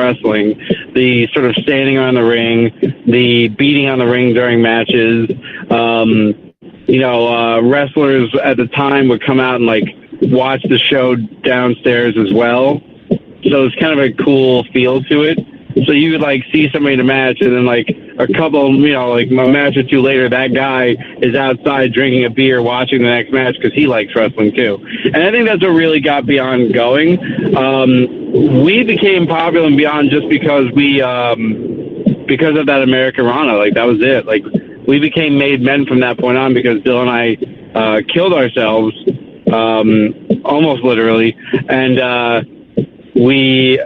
wrestling. The sort of standing on the ring, the beating on the ring during matches. Wrestlers at the time would come out and like watch the show downstairs as well. So it's kind of a cool feel to it. So you would like see somebody in a match, and then like a couple, like a match or two later, that guy is outside drinking a beer, watching the next match because he likes wrestling too. And I think that's what really got Beyond going. We became popular in Beyond just because because of that Americana. Like that was it. Like we became made men from that point on because Bill and I killed ourselves, almost literally, and we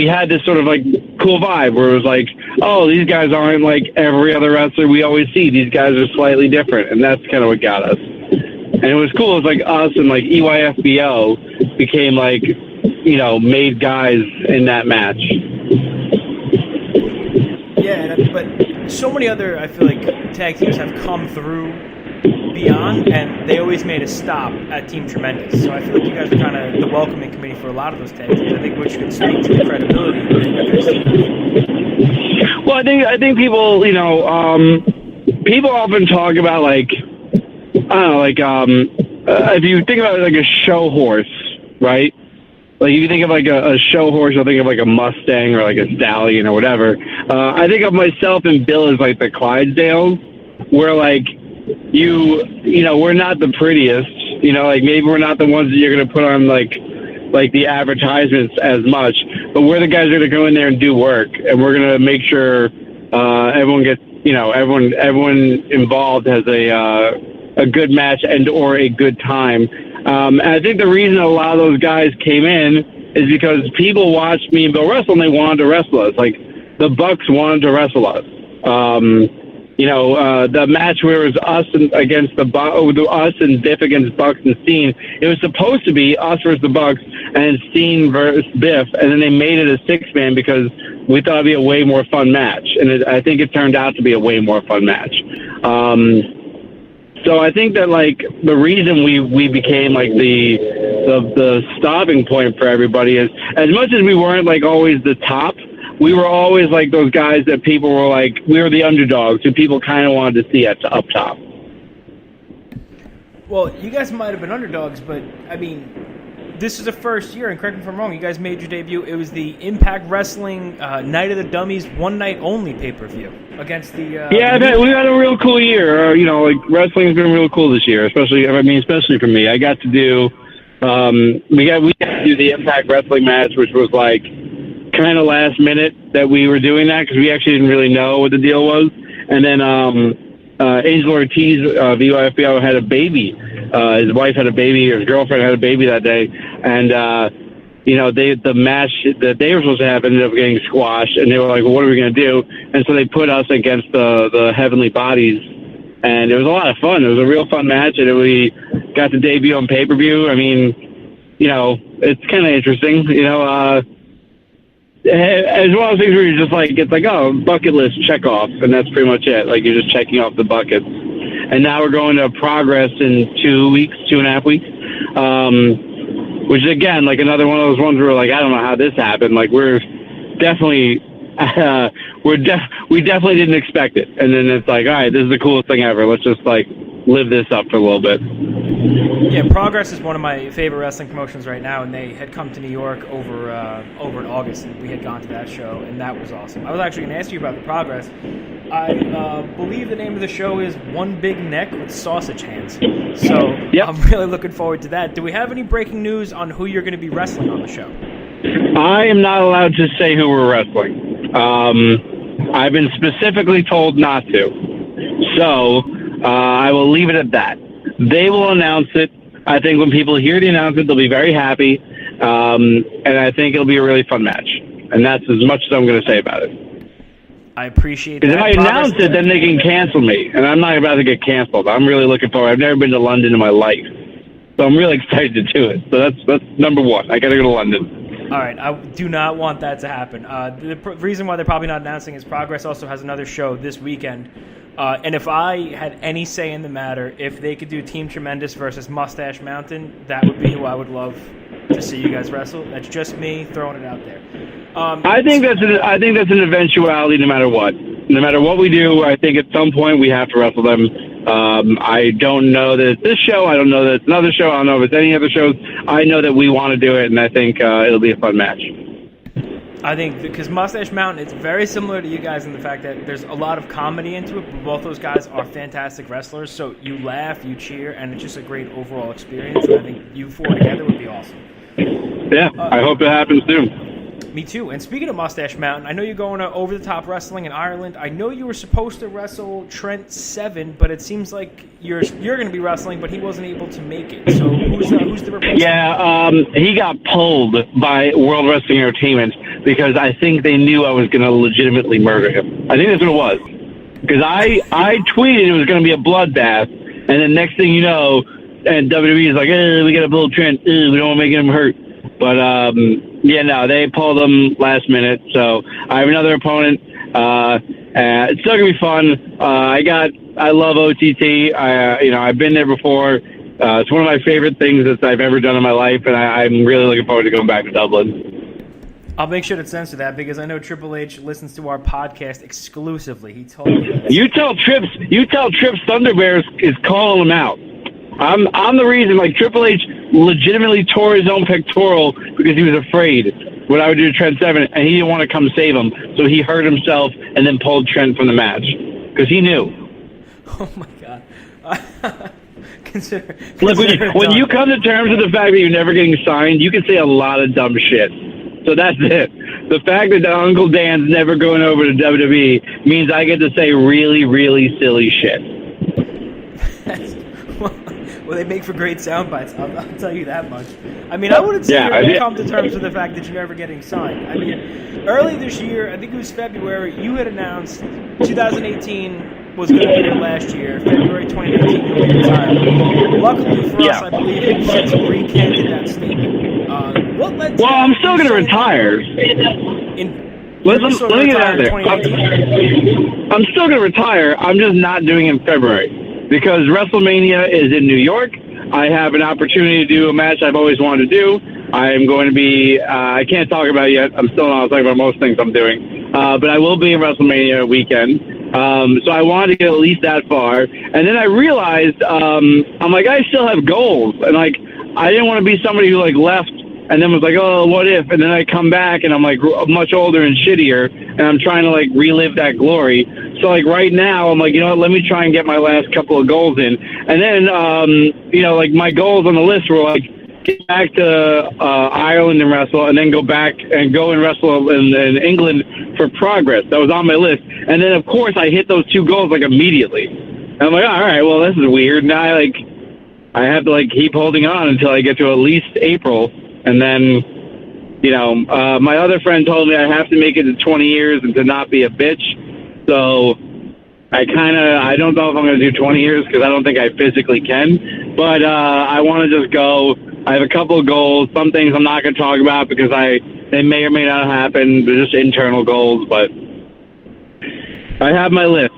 had this sort of like cool vibe where it was like, oh, these guys aren't like every other wrestler we always see. These guys are slightly different, and that's kind of what got us. And it was cool. It was like us and like EYFBO became like, made guys in that match. Yeah, but so many other, I feel like, tag teams have come through Beyond, and they always made a stop at Team Tremendous. So I feel like you guys are kind of the welcoming committee for a lot of those tag teams. I think which could speak to the credibility that you guys see. Well, I think people, people often talk about like, I don't know, if you think about it like a show horse, right? Like if you think of like a show horse, you'll think of like a Mustang or like a stallion or whatever. I think of myself and Bill as like the Clydesdales, where like we're not the prettiest, like maybe we're not the ones that you're going to put on like the advertisements as much, but we're the guys that are going to go in there and do work, and we're going to make sure everyone gets, everyone involved has a good match and or a good time. And I think the reason a lot of those guys came in is because people watched me and Bill wrestle and they wanted to wrestle us. Like the Bucks wanted to wrestle us. The match where it was us and Biff against Bucks and Steen, it was supposed to be us versus the Bucks and Steen versus Biff, and then they made it a six-man because we thought it'd be a way more fun match, and I think it turned out to be a way more fun match. So I think that like the reason we became like the stopping point for everybody is, as much as we weren't like always the top, we were always like those guys that people were like, we were the underdogs who people kind of wanted to see up top. Well, you guys might have been underdogs, but I mean, this is the first year, and correct me if I'm wrong, you guys made your debut. It was the Impact Wrestling Night of the Dummies one night only pay-per-view against the... we had a real cool year. Wrestling's been real cool this year, especially for me. I got to do... we got to do the Impact Wrestling match, which was like kind of last minute that we were doing that because we actually didn't really know what the deal was. And then Angel Ortiz of UIFBO had a baby. His wife had a baby, or his girlfriend had a baby that day, and the match that they were supposed to have ended up getting squashed, and they were like, well, what are we going to do? And so they put us against the Heavenly Bodies, and it was a lot of fun. It was a real fun match, and we got to debut on pay-per-view. I mean, it's kind of interesting, as well as things where you're just like, it's like, oh, bucket list, check off, and that's pretty much it. Like, you're just checking off the buckets. And now we're going to Progress in 2.5 weeks, which is, again, like another one of those ones where, like, I don't know how this happened. Like, we're definitely, we definitely didn't expect it. And then it's like, all right, this is the coolest thing ever. Let's just, like, live this up for a little bit. Yeah, Progress is one of my favorite wrestling promotions right now, and they had come to New York over in August, and we had gone to that show, and that was awesome. I was actually going to ask you about the Progress. I believe the name of the show is One Big Neck with Sausage Hands. So yep. I'm really looking forward to that. Do we have any breaking news on who you're going to be wrestling on the show? I am not allowed to say who we're wrestling. I've been specifically told not to. So I will leave it at that. They will announce it. I think when people hear the announcement, they'll be very happy. And I think it'll be a really fun match. And that's as much as I'm going to say about it. I appreciate that. Because if I announce it, then they can cancel me. And I'm not about to get canceled. I'm really looking forward. I've never been to London in my life. So I'm really excited to do it. So that's number one. I got to go to London. All right. I do not want that to happen. The reason why they're probably not announcing is Progress also has another show this weekend. And if I had any say in the matter, if they could do Team Tremendous versus Mustache Mountain, that would be who I would love to see you guys wrestle. That's just me throwing it out there. I think that's an eventuality no matter what. No matter what we do, I think at some point we have to wrestle them. I don't know that it's this show. I don't know that it's another show. I don't know if it's any other shows. I know that we want to do it, and I think it'll be a fun match. I think because Mustache Mountain, it's very similar to you guys in the fact that there's a lot of comedy into it, but both those guys are fantastic wrestlers, so you laugh, you cheer, and it's just a great overall experience, and I think you four together would be awesome. Yeah, I hope it happens soon. Me too. And speaking of Mustache Mountain, I know you're going to Over the Top Wrestling in Ireland. I know you were supposed to wrestle Trent Seven, but it seems like you're going to be wrestling, but he wasn't able to make it. So who's the replacement? Yeah, he got pulled by World Wrestling Entertainment because I think they knew I was going to legitimately murder him. I think that's what it was. Because I tweeted it was going to be a bloodbath, and then next thing you know, and WWE is like, we got to build Trent. We don't want to make him hurt. But, yeah, no, they pulled him last minute. So I have another opponent. It's still going to be fun. I love OTT. I've been there before. It's one of my favorite things that I've ever done in my life, and I'm really looking forward to going back to Dublin. I'll make sure to censor that because I know Triple H listens to our podcast exclusively. He told me. You tell Trips Thunderbear is calling him out. I'm the reason. Like Triple H legitimately tore his own pectoral because he was afraid what I would do to Trent Seven, and he didn't want to come save him, so he hurt himself and then pulled Trent from the match because he knew. Oh my God. Consider when you come to terms with the fact that you're never getting signed, you can say a lot of dumb shit. So that's it. The fact that Uncle Dan's never going over to WWE means I get to say really, really silly shit. Well, they make for great sound bites. I'll tell you that much. I mean, I wouldn't say you come to terms with the fact that you're never getting signed. I mean, early this year, I think it was February, you had announced 2018 was going to be your last year. February 2019, you'll be retired. Luckily for us, I believe you've since recanted that statement. What led to I'm still going to retire. Let me get out of there. I'm still going to retire. I'm just not doing it in February. Because WrestleMania is in New York. I have an opportunity to do a match I've always wanted to do. I am going to be, I can't talk about it yet. I'm still not talking about most things I'm doing. But I will be in WrestleMania weekend. So I wanted to get at least that far. And then I realized, I'm like, I still have goals. And like, I didn't want to be somebody who like left and then was like, oh, what if? And then I come back and I'm like much older and shittier, and I'm trying to like relive that glory. So like right now, I'm like, you know what? Let me try and get my last couple of goals in. And then, like my goals on the list were like get back to Ireland and wrestle, and then go back and go and wrestle in England for Progress. That was on my list. And then of course I hit those two goals like immediately. And I'm like, all right, well this is weird. Now I have to like keep holding on until I get to at least April. And then, my other friend told me I have to make it to 20 years and to not be a bitch. So I don't know if I'm going to do 20 years because I don't think I physically can. But I want to just go. I have a couple of goals. Some things I'm not going to talk about because they may or may not happen. They're just internal goals. But I have my list.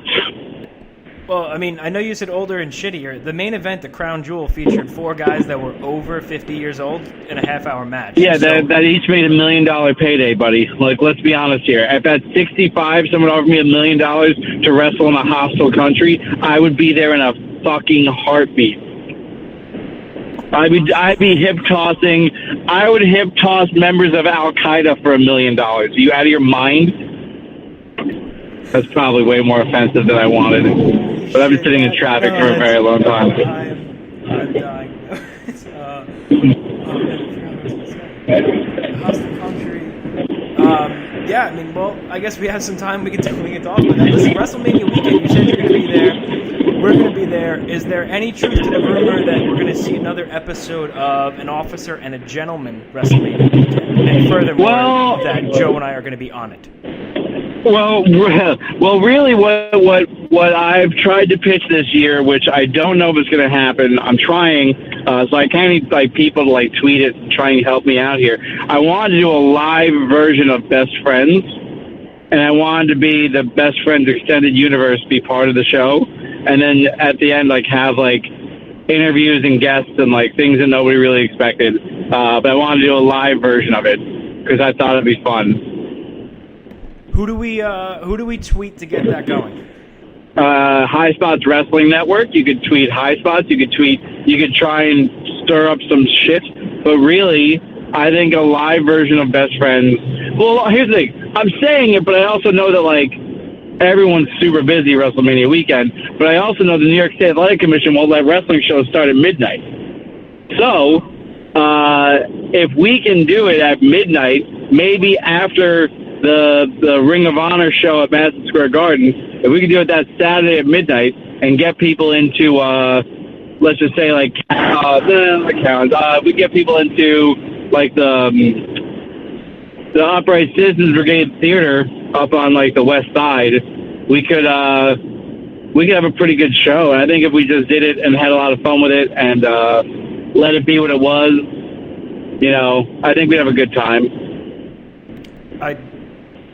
Well, I mean, I know you said older and shittier. The main event, the Crown Jewel, featured 4 guys that were over 50 years old in a half-hour match. Yeah, that each made $1 million payday, buddy. Like, let's be honest here. If at 65 someone offered me $1 million to wrestle in a hostile country, I would be there in a fucking heartbeat. I'd be hip-tossing. I would hip-toss members of Al-Qaeda for $1 million. Are you out of your mind? That's probably way more offensive than I wanted. But I've been sitting in traffic for a very long time. I'm dying. Hostile country. Yeah, I mean, well, I guess we have some time. We can talk about that. Listen, WrestleMania weekend, you said you're going to be there. We're going to be there. Is there any truth to the rumor that we're going to see another episode of An Officer and a Gentleman WrestleMania weekend? And furthermore, that Joe and I are going to be on it. Well, really, what I've tried to pitch this year, which I don't know if it's going to happen. I'm trying, so I kind of need like people to like tweet it and try and help me out here. I wanted to do a live version of Best Friends, and I wanted to be the Best Friends Extended Universe, be part of the show, and then at the end like have like interviews and guests and like things that nobody really expected. But I wanted to do a live version of it because I thought it'd be fun. Who do we tweet to get that going? High Spots Wrestling Network. You could tweet High Spots. You could try and stir up some shit. But really, I think a live version of Best Friends. Well, here's the thing. I'm saying it, but I also know that, like, everyone's super busy WrestleMania weekend. But I also know the New York State Athletic Commission won't let wrestling shows start at midnight. So, if we can do it at midnight, maybe after the Ring of Honor show at Madison Square Garden, if we can do it that Saturday at midnight and get people into, let's just say, like, we get people into, like, the Upright Citizens Brigade Theater up on, like, the west side, we could have a pretty good show. And I think if we just did it and had a lot of fun with it and let it be what it was, you know, I think we'd have a good time. I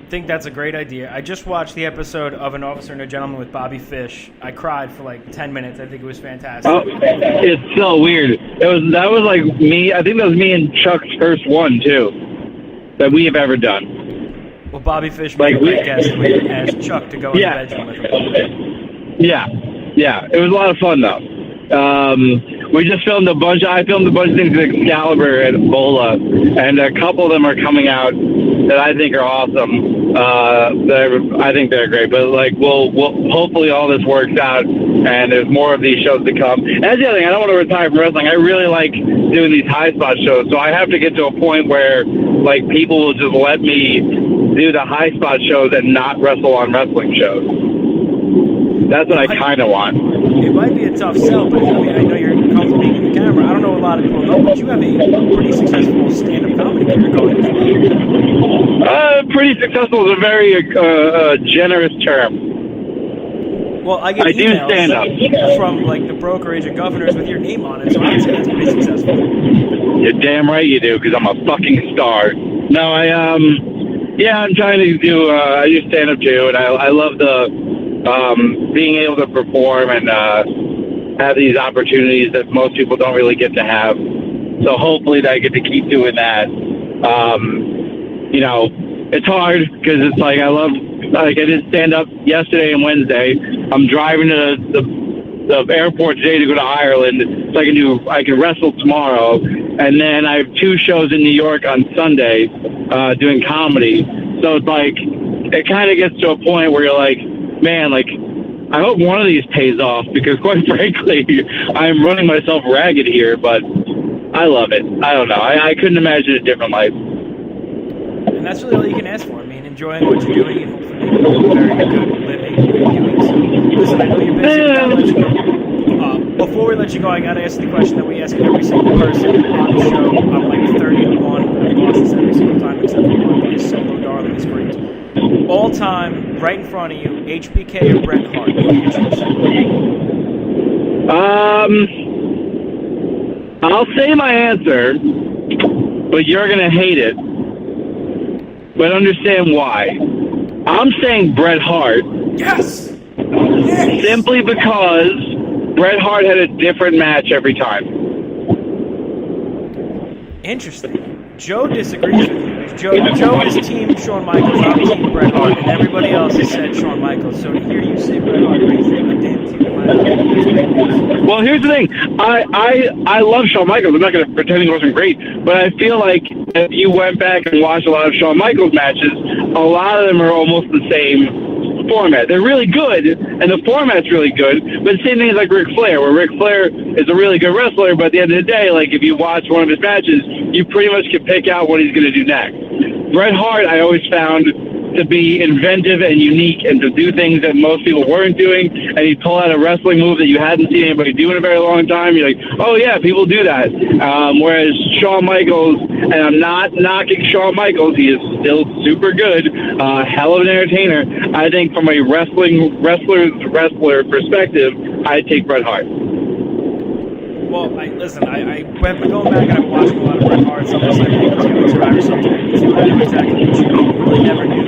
think that's a great idea. I just watched the episode of An Officer and a Gentleman with Bobby Fish. I cried for like 10 minutes. I think it was fantastic. Oh, it's so weird. That was like me. I think that was me and Chuck's first one too that we have ever done. Well, Bobby Fish was a great guest. We asked Chuck to go in the bedroom with him. Yeah. It was a lot of fun though. We just filmed I filmed a bunch of things with Excalibur and Bola, and a couple of them are coming out that I think are awesome. I think they're great, but like we'll hopefully all this works out and there's more of these shows to come. And that's the other thing, I don't want to retire from wrestling. I really like doing these high spot shows, so I have to get to a point where like people will just let me do the high spot shows and not wrestle on wrestling shows. That's what I kind of want. It might be a tough sell, but I mean, I know you're comfortable being in the camera. I don't know a lot of people know, but you have a pretty successful stand-up comedy career going as well. Pretty successful is a very generous term. Well, I get emails stand up from like the brokerage and governors with your name on it, so I'd say that's pretty successful. You're damn right you do, because I'm a fucking star. No, I'm trying to do. I do stand up too, and I love the being able to perform and have these opportunities that most people don't really get to have. So hopefully I get to keep doing that. You know, it's hard because it's like I did stand up yesterday and Wednesday. I'm driving to the airport today to go to Ireland, so I can wrestle tomorrow, and then I have 2 shows in New York on Sunday doing comedy. So it's like it kind of gets to a point where you're like, man, like I hope one of these pays off, because quite frankly, I'm running myself ragged here, but I love it. I don't know. I couldn't imagine a different life. And that's really all you can ask for. I mean, enjoying what you're doing and hopefully making a very good living doing so. Listen, I know you're busy. We gotta let you go. Before we let you go, I gotta ask the question that we ask every single person on the show. I'm like 30-1. I've lost this every single time except for one. It is Solo Darling. It's great. All time, right in front of you, HBK or Bret Hart? Who do you choose? I'll say my answer, but you're gonna hate it. But understand why. I'm saying Bret Hart. Yes! Simply because Bret Hart had a different match every time. Interesting. Joe disagrees with you. Joe is team Shawn Michaels, I'm team Bret Hart, and everybody else has said Shawn Michaels. So to hear you say Bret Hart brings a damn team to my life. Well, here's the thing. I love Shawn Michaels. I'm not going to pretend he wasn't great, but I feel like if you went back and watched a lot of Shawn Michaels matches, a lot of them are almost the same format. They're really good, and the format's really good, but the same thing is like Ric Flair, where Ric Flair is a really good wrestler, but at the end of the day, like if you watch one of his matches, you pretty much can pick out what he's going to do next. Bret Hart, I always found to be inventive and unique and to do things that most people weren't doing, and he'd pull out a wrestling move that you hadn't seen anybody do in a very long time. You're like, oh yeah, people do that. Whereas Shawn Michaels, and I'm not knocking Shawn Michaels, he is still super good, hell of an entertainer. I think from a wrestler perspective, I'd take Bret Hart. Well, I've been going back and I've been watching a lot of Bret Hart, SummerSlam, Survivor Series, I know exactly what you mean. You really never knew